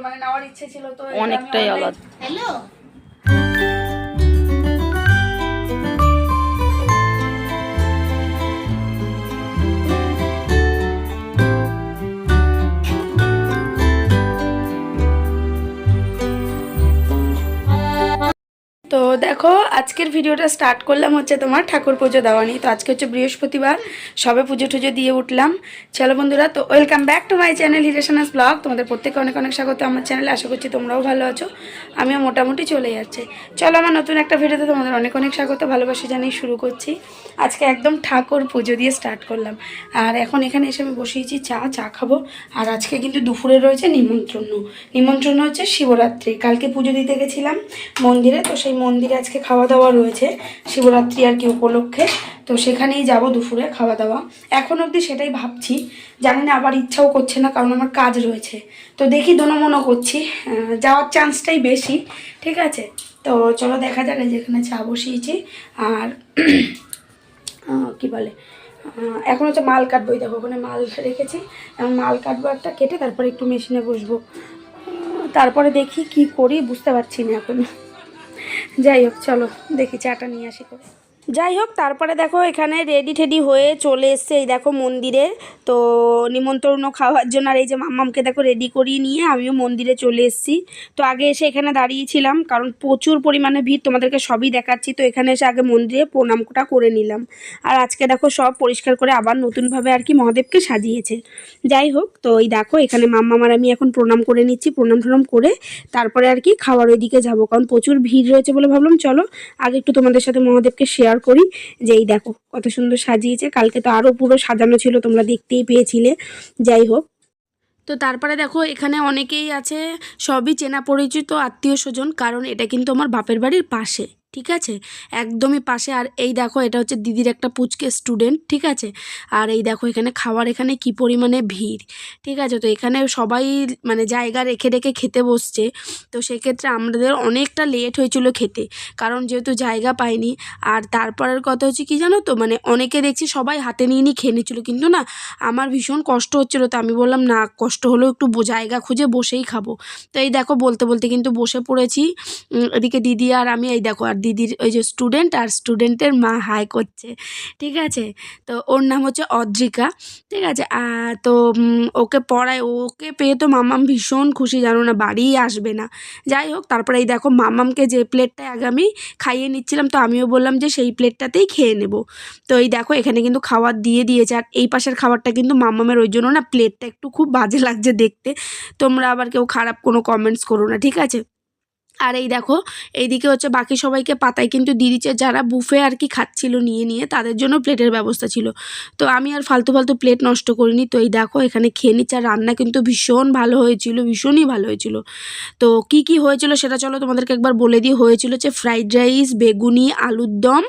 মানে নেওয়ার ইচ্ছে ছিল, তো অনেকটাই আলাদা। হ্যালো তো দেখো আজকের ভিডিওটা স্টার্ট করলাম হচ্ছে তোমার ঠাকুর পুজো দেওয়া নিয়ে। তো আজকে হচ্ছে বৃহস্পতিবার, সবে পুজো টুজো দিয়ে উঠলাম। চলো বন্ধুরা, তো welcome back to my channel হিরেশানাস ব্লগ। তোমাদের প্রত্যেকে অনেক অনেক স্বাগত আমার চ্যানেলে। আশা করছি তোমরাও ভালো আছো, আমিও মোটামুটি চলে যাচ্ছে। চলো আমার নতুন একটা ভিডিওতে তোমাদের অনেক অনেক স্বাগত, ভালোবাসা জানিয়ে শুরু করছি। আজকে একদম ঠাকুর পুজো দিয়ে স্টার্ট করলাম। আর এখন এখানে এসে আমি বসিয়েছি চা খাবো। আর আজকে কিন্তু দুপুরে রয়েছে নিমন্ত্রণ হচ্ছে শিবরাত্রি। কালকে পুজো দিতে গেছিলাম মন্দিরে, তো সেই মন্দিরে আজকে খাওয়া দাওয়া রয়েছে শিবরাত্রি আর কি উপলক্ষে। তো সেখানেই যাব দুপুরে খাওয়া দাওয়া। এখন অবধি সেটাই ভাবছি, জানি না, আবার ইচ্ছাও করছে না কারণ আমার কাজ রয়েছে। তো দেখি দোনো করছি, যাওয়ার চান্সটাই বেশি। ঠিক আছে, তো চলো দেখা যাক। যেখানে চা বসিয়েছি আর কি বলে, এখন হচ্ছে মাল কাটবো। দেখো ওখানে মাল রেখেছি, এখন মাল কাটবো একটা, কেটে তারপরে একটু মেশিনে বসবো। তারপরে দেখি কি করি, বুঝতে পারছি না এখন। যাই হোক চলো দেখি চাটা নিয়ে আসি করে। যাই হোক তারপরে দেখো এখানে রেডি টেডি হয়ে চলে এসছে এই দেখো মন্দিরে। তো নিমন্ত্রণ খাওয়ার জন্য। আর এই যে মাম্মামকে দেখো রেডি করিয়ে নিয়ে আমিও মন্দিরে চলে এসেছি। তো আগে এসে এখানে দাঁড়িয়েছিলাম কারণ প্রচুর পরিমাণে ভিড়, তোমাদেরকে সবই দেখাচ্ছি। তো এখানে এসে আগে মন্দিরে প্রণামটা করে নিলাম। আর আজকে দেখো সব পরিষ্কার করে আবার নতুনভাবে আর কি মহাদেবকে সাজিয়েছে। যাই হোক, তো এই দেখো এখানে মাম্মাম আর আমি এখন প্রণাম করে নিচ্ছি। প্রণাম করে তারপরে আর কি খাওয়ার ওইদিকে যাবো, কারণ প্রচুর ভিড় রয়েছে বলে ভাবলাম চলো আগে একটু তোমাদের সাথে মহাদেবকে শেয়ার করি যে এই দেখো কত সুন্দর সাজিয়েছে। কালকে তো আরও পুরো সাজানো ছিল, তোমরা দেখতেই পেয়েছিলে। যাই হোক, তো তারপরে দেখো এখানে অনেকেই আছে, সবই চেনা পরিচিত আত্মীয় স্বজন, কারণ এটা কিন্তু আমার বাপের বাড়ির পাশে। ঠিক আছে, একদমই পাশে। আর এই দেখো এটা হচ্ছে দিদির একটা পুচকে স্টুডেন্ট। ঠিক আছে, আর এই দেখো এখানে খাওয়ার এখানে কি পরিমাণে ভিড়। ঠিক আছে, তো এখানে সবাই মানে জায়গা রেখে রেখে খেতে বসছে। তো সেক্ষেত্রে আমাদের অনেকটা লেট হয়েছিল খেতে, কারণ যেহেতু জায়গা পাইনি। আর তারপরের কথা হচ্ছে কি জানো তো, মানে অনেকে দেখছি সবাই হাতে নিয়ে খেয়ে নিচ্ছিলো, কিন্তু না আমার ভীষণ কষ্ট হচ্ছিলো। তো আমি বললাম না, কষ্ট হলেও একটু জায়গা খুঁজে বসেই খাবো। তো এই দেখো বলতে বলতে কিন্তু বসে পড়েছি। এদিকে দিদি আর আমি, এই দেখো আর দিদির ওই যে স্টুডেন্ট আর স্টুডেন্টের মা হাই করছে। ঠিক আছে, তো ওর নাম হচ্ছে অদ্রিকা। ঠিক আছে, তো ওকে পড়ায়, ওকে পেয়ে তো মাম্মাম ভীষণ খুশি, জানো না, বাড়িই আসবে না। যাই হোক, তারপরে এই দেখো মাম্মামকে যে প্লেটটায় আগে আমি খাইয়ে নিচ্ছিলাম, তো আমিও বললাম যে সেই প্লেটটাতেই খেয়ে নেব। তো এই দেখো এখানে কিন্তু খাবার দিয়ে দিয়েছে। আর এই পাশের খাবারটা কিন্তু মাম্মামের, ওই জন্য না প্লেটটা একটু খুব বাজে লাগছে দেখতে। তোমরা আবার কেউ খারাপ কোনো কমেন্টস করো না, ঠিক আছে। আর এই দেখো এইদিকে হচ্ছে বাকি সবাইকে পাতায় কিন্তু দিয়ে দিচ্ছে, যারা বুফে আর কি খাচ্ছিল নিয়ে তাদের জন্য প্লেটের ব্যবস্থা ছিল। তো আমি আর ফালতু প্লেট নষ্ট করিনি। তো এই দেখো এখানে খেয়ে নিচ্ছে। আর রান্না কিন্তু ভীষণ ভালো হয়েছিল, ভীষণই ভালো হয়েছিল। তো কি হয়েছিল সেটা চলো তোমাদেরকে একবার বলে দিই। হয়েছিল হচ্ছে ফ্রাইড রাইস, বেগুনি, আলুর দম,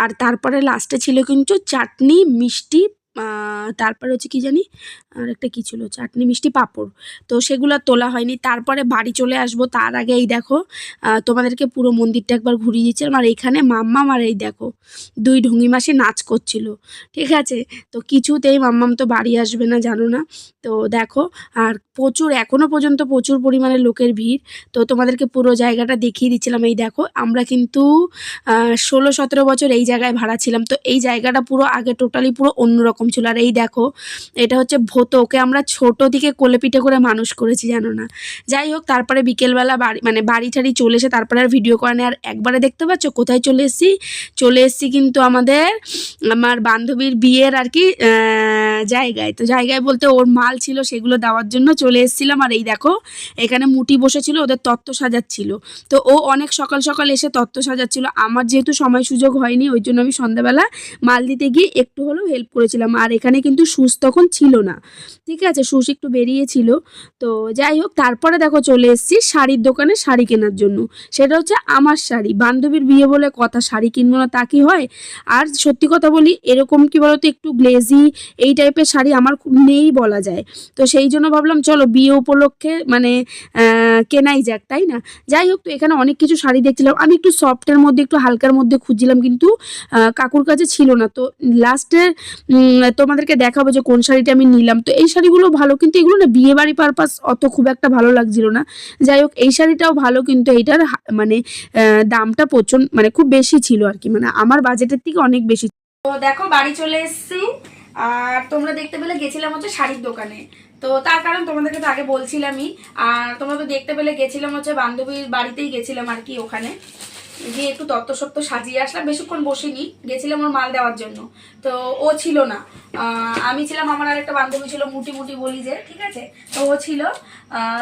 আর তারপরে লাস্টে ছিল কিন্তু চাটনি, মিষ্টি, তারপরে হচ্ছে কি জানি আর একটা কী ছিল, চাটনি, মিষ্টি, পাঁপড়। তো সেগুলো তোলা হয়নি। তারপরে বাড়ি চলে আসবো, তার আগে এই দেখো তোমাদেরকে পুরো মন্দিরটা একবার ঘুরিয়ে দিচ্ছিলাম। আর এখানে মাম্মাম আর এই দেখো দুই ঢুঙি মাসি নাচ করছিল। ঠিক আছে, তো কিছুতেই মাম্মাম তো বাড়ি আসবে না, জানো না। তো দেখো আর প্রচুর, এখনও পর্যন্ত প্রচুর পরিমাণে লোকের ভিড়। তো তোমাদেরকে পুরো জায়গাটা দেখিয়ে দিচ্ছিলাম। এই দেখো আমরা কিন্তু 16-17 বছর এই জায়গায় ভাড়া ছিলাম। তো এই জায়গাটা পুরো আগে টোটালি পুরো অন্যরকম ছিল। আর এই দেখো এটা হচ্ছে ভোতো, ওকে আমরা ছোট থেকে কোলে পিঠে করে মানুষ করেছি, জানো না। যাই হোক, তারপরে বিকেলবেলা বাড়ি ঠাড়ি চলে এসে তারপরে আর ভিডিও করা নেই। আর একবারে দেখতে পাচ্ছ কোথায় চলে এসেছি কিন্তু আমার বান্ধবীর বিয়ের আর কি জায়গায়। তো জায়গায় বলতে ওর মাল ছিল, সেগুলো দেওয়ার জন্য চলে এসেছিলাম। আর এই দেখো এখানে মুটি বসেছিল, ওদের তত্ত্ব সাজাচ্ছিল। তো ও অনেক সকাল সকাল এসে তত্ত্ব সাজাচ্ছিল। আমার যেহেতু সময় সুযোগ হয়নি, ওই জন্য আমি সন্ধ্যাবেলা মাল দিতে গিয়ে একটু হলেও হেল্প করেছিলাম। আর এখানে কিন্তু সুস তখন ছিল না, ঠিক আছে, সুস একটু বেরিয়েছিল। তো যাই হোক, তারপরে দেখো চলে এসেছি শাড়ির দোকানে শাড়ি কেনার জন্য। সেটা হচ্ছে আমার শাড়ি, বান্ধবীর বিয়ে বলে কথা, শাড়ি কিনবো না তা কি হয়। আর সত্যি কথা বলি, এরকম কি বলতো একটু গ্লেজি এই টাইপের শাড়ি আমার নেই বলা যায়। তো সেই জন্য ভাবলাম চলো বিয়ে উপলক্ষে মানে কেনাই যাক, তাই না? যাই হোক, তো এখানে অনেক কিছু শাড়ি দেখছিলাম আমি, একটু সফটের মধ্যে একটু হালকার মধ্যে খুঁজছিলাম, কিন্তু কাকুর কাছে ছিল না। তো লাস্টে তোমাদেরকে দেখাবো যে কোন শাড়িটা আমি নিলাম। তো এই শাড়িগুলো ভালো, কিন্তু এগুলো না বিয়ে বাড়ি পারপাস অত খুব একটা ভালো লাগছিল না। যাই হোক, এই শাড়িটাও ভালো, কিন্তু এইটার মানে দামটা প্রচন্ড মানে খুব বেশি ছিল আর কি, মানে আমার বাজেটের থেকে অনেক বেশি। তো দেখো বাড়ি চলে এসেছি, আর তোমরা দেখতে পেলে গেছিলাম হচ্ছে শাড়ির দোকানে। তো তার কারণ তোমাদেরকে তো আগে বলছিলামই, আর তোমরা তো দেখতে পেলে গেছিলাম হচ্ছে বান্ধবীর বাড়িতেই গেছিলাম আর কি, ওখানে গিয়ে একটু তত্ত্ব সত্ত্ব সাজিয়ে আসলাম, বেশিক্ষণ বসিনি, গেছিলাম ওর মাল দেওয়ার জন্য। তো ও ছিল না, আমি ছিলাম, আমার আর একটা বান্ধবী ছিল, মুটি মুটি বলি যে, ঠিক আছে, তো ও ছিল।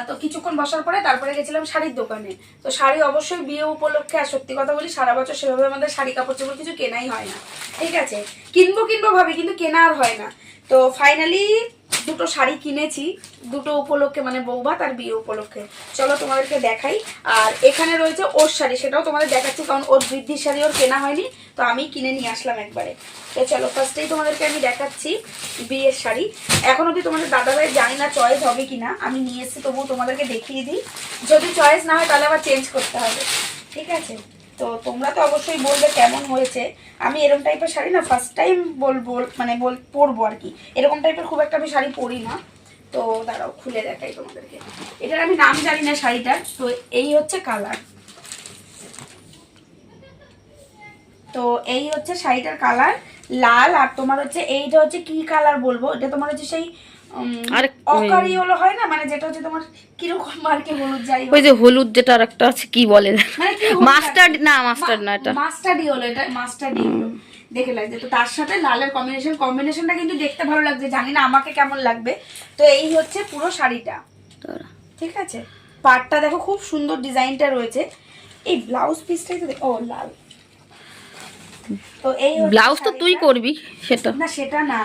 তো কিছুক্ষণ বসার পরে তারপরে গেছিলাম শাড়ির দোকানে। তো শাড়ি অবশ্যই বিয়ে উপলক্ষে, আর সত্যি কথা বলি সারা বছর সেভাবে আমাদের শাড়ি কাপড় চোপড় কিছু কেনাই হয় না, ঠিক আছে, কিনবো কিনবো ভাবি, কিন্তু কেনা আর হয় না। তো ফাইনালি দুটো শাড়ি কিনেছি, দুটো উপলক্ষে, মানে বৌভাত আর বিয়ে উপলক্ষে। চলো তোমাদেরকে দেখাই। আর এখানে রয়েছে ওর শাড়ি, সেটাও তোমাদের দেখাচ্ছি, কারণ ওর বৃদ্ধির শাড়ি ওর কেনা হয়নি, তো আমি কিনে নিয়ে আসলাম একবারে। তো চলো ফার্স্টেই তোমাদেরকে আমি দেখাচ্ছি বিয়ের শাড়ি। এখন অবধি তোমাদের দাদাভাই জানি না চয়েস হবে কিনা, আমি নিয়ে এসেছি তবুও তোমাদেরকে দেখিয়ে দিই, যদি চয়েস না হয় তাহলে আবার চেঞ্জ করতে হবে, ঠিক আছে। তো তোমরা তো অবশ্যই বলবে কেমন হয়েছে। আমি এরকম টাইপের শাড়ি না ফার্স্ট টাইম বলবো, মানে পরবো আর কি, এরকম টাইপের খুব একটা আমি শাড়ি পরি না। তো দাঁড়াও খুলে দেখাই তোমাদেরকে, এটার আমি নাম জানি না শাড়িটার। তো এই হচ্ছে কালার, তো এই হচ্ছে শাড়িটার কালার লাল। আর তোমার হচ্ছে এইটা হচ্ছে কি কালার বলবো, এটা তোমার হচ্ছে সেই অকারি হলো হয় না, মানে যেটা হচ্ছে তোমার কিরকম আর কি, হলুদ, যাই ওই যে হলুদ যেটা আর একটা আছে কি বলে, মানে মাস্টার্ড না, মাস্টার্ড না, এটা মাস্টার্ডই হলো, এটা মাস্টার্ডই হলো, দেখে লাগছে। তো তার সাথে লালের কম্বিনেশনটা কিন্তু দেখতে ভালো লাগছে, জানি না আমাকে কেমন লাগবে। তো এই হচ্ছে পুরো শাড়িটা, ঠিক আছে। পাড়টা দেখো খুব সুন্দর ডিজাইনটা রয়েছে। এই ব্লাউজ পিসটাই তো ও লাল, তো এই ব্লাউজ তো তুই করবি, সেটা না, সেটা না।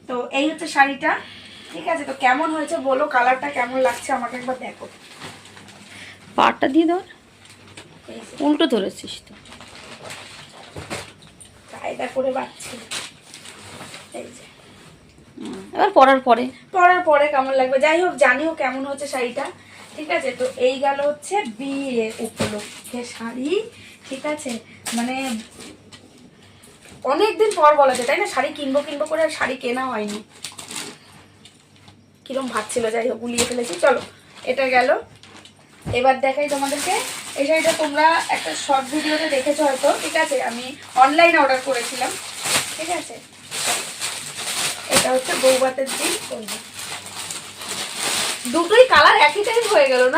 তো এই হচ্ছে শাড়িটা, ঠিক আছে। তো কেমন হয়েছে বলো, কালারটা কেমন লাগছে আমাকে একবার দেখো। পাড়টা দিয়ে ধর, উল্টো ধরেছিস তো, কায়দা করে বাঁধছি। এই যে এবার পরার পরে কেমন লাগবে, যাই হোক জানিও কেমন হচ্ছে শাড়িটা, ঠিক আছে। তো এই গেল হচ্ছে বিয়ে উপলক্ষে শাড়ি, ঠিক আছে। মানে অনেকদিন পর বলা যায়, তাই না, শাড়ি কিনবো কিনবো করে আর শাড়ি কেনা হয়নি, কিরম ভাবছিল, যাই হোক গুলিয়ে ফেলেছি। চলো এটা গেল, এবার দেখাই তোমাদেরকে। এই শাড়িটা তোমরা একটা শর্ট ভিডিওতে দেখেছো হয়তো, ঠিক আছে, আমি অনলাইনে অর্ডার করেছিলাম, ঠিক আছে। এটা হচ্ছে বৌভাতের দিন, দুটোই কালার একই টাইপ হয়ে গেল না,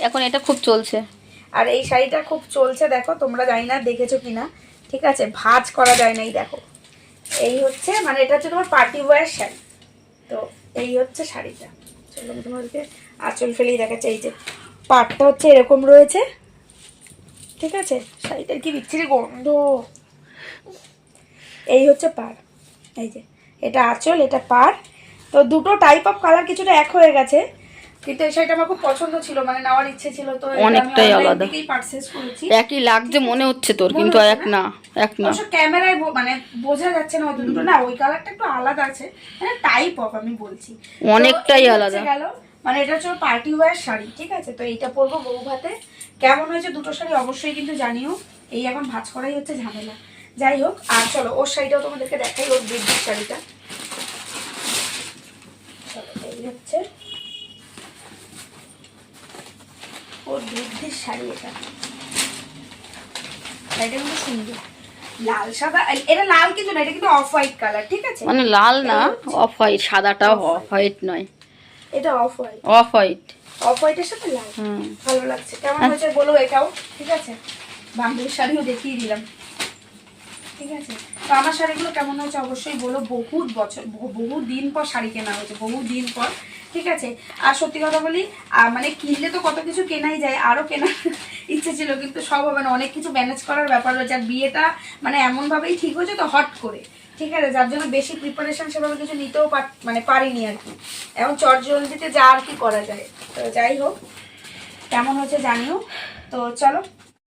এখন এটা খুব চলছে। আর এই শাড়িটা খুব চলছে, দেখো তোমরা, জানি না দেখেছো কিনা, ঠিক আছে, ভাঁজ করা যায় না, এই দেখো, এই হচ্ছে, মানে এটা হচ্ছে তোমার পার্টি ওয়্যার শাড়ি। তো এই হচ্ছে শাড়িটা, চলো আমি তোমাদেরকে আঁচল ফেলেই দেখাচ্ছি। এই যে পাড়টা হচ্ছে এরকম রয়েছে, ঠিক আছে, শাড়িটার কি বিচ্ছিরি গন্ধ। এই হচ্ছে পাড়, এই যে এটা আঁচল, এটা পাড়। তো দুটো টাইপ অফ কালার কিছুটা এক হয়ে গেছে, কিন্তু এই শাড়িটা আমার খুব পছন্দ ছিল, মানে নেওয়ার ইচ্ছে ছিল, তো অনেকটাই আলাদা, পারচেজ করেছি। একই লাগছে মনে হচ্ছে তোর, কিন্তু এক না, এক না, অবশ্য ক্যামেরায় মানে বোঝা যাচ্ছে না হয়তো, দুটো না ওই কালারটা একটু আলাদা আছে, মানে টাইপ অফ আমি বলছি, অনেকটাই আলাদা গেল। মানে এটা হচ্ছে পার্টি ওয়্যার শাড়ি, ঠিক আছে। তো এইটা পরবো বৌভাতে, কেমন হয়েছে দুটো শাড়ি অবশ্যই কিন্তু জানিও। এই এখন ভাঁজ করাই হচ্ছে ঝামেলা, যাই হোক। আর চলো ওর শাড়িটাও তোমাদেরকে দেখাই, ওর বৃদ্ধির শাড়িটা। চলো এই হচ্ছে ওর বৃদ্ধির শাড়ি, এটা শাড়িটা কিন্তু সুন্দর, লাল সাদা, এটা লাল কিন্তু না, এটা কিন্তু অফ হোয়াইট কালার, ঠিক আছে, মানে লাল না, অফ হোয়াইট, সাদাটাও অফ হোয়াইট নয়, এটা off white, off white, of হোয়াইটের সাথে লাল, ভালো লাগছে। কেমন হয়েছে বলো এটাও, ঠিক আছে। বান্ধবীর শাড়িও দেখিয়ে দিলাম, ঠিক আছে। তো আমার শাড়িগুলো কেমন হয়েছে অবশ্যই বলো, বহু দিন পর শাড়ি কেনা হয়েছে, বহু দিন পর, ঠিক আছে। আর সত্যি কথা বলি, মানে কিনলে তো কত কিছু কেনাই যায়, আরও কেনার ইচ্ছে ছিল, কিন্তু সব হবে না, অনেক কিছু ম্যানেজ করার ব্যাপার রয়েছে। আর বিয়েটা মানে এমনভাবেই ঠিক হয়েছে তো, হট করে, ঠিক আছে, যার জন্য বেশি প্রিপারেশন সেভাবে কিছু নিতেও মানে পারিনি আর কি, এখন চটজলদিতে যা আর কি করা যায়। তো যাই হোক কেমন হয়েছে জানিও। তো চলো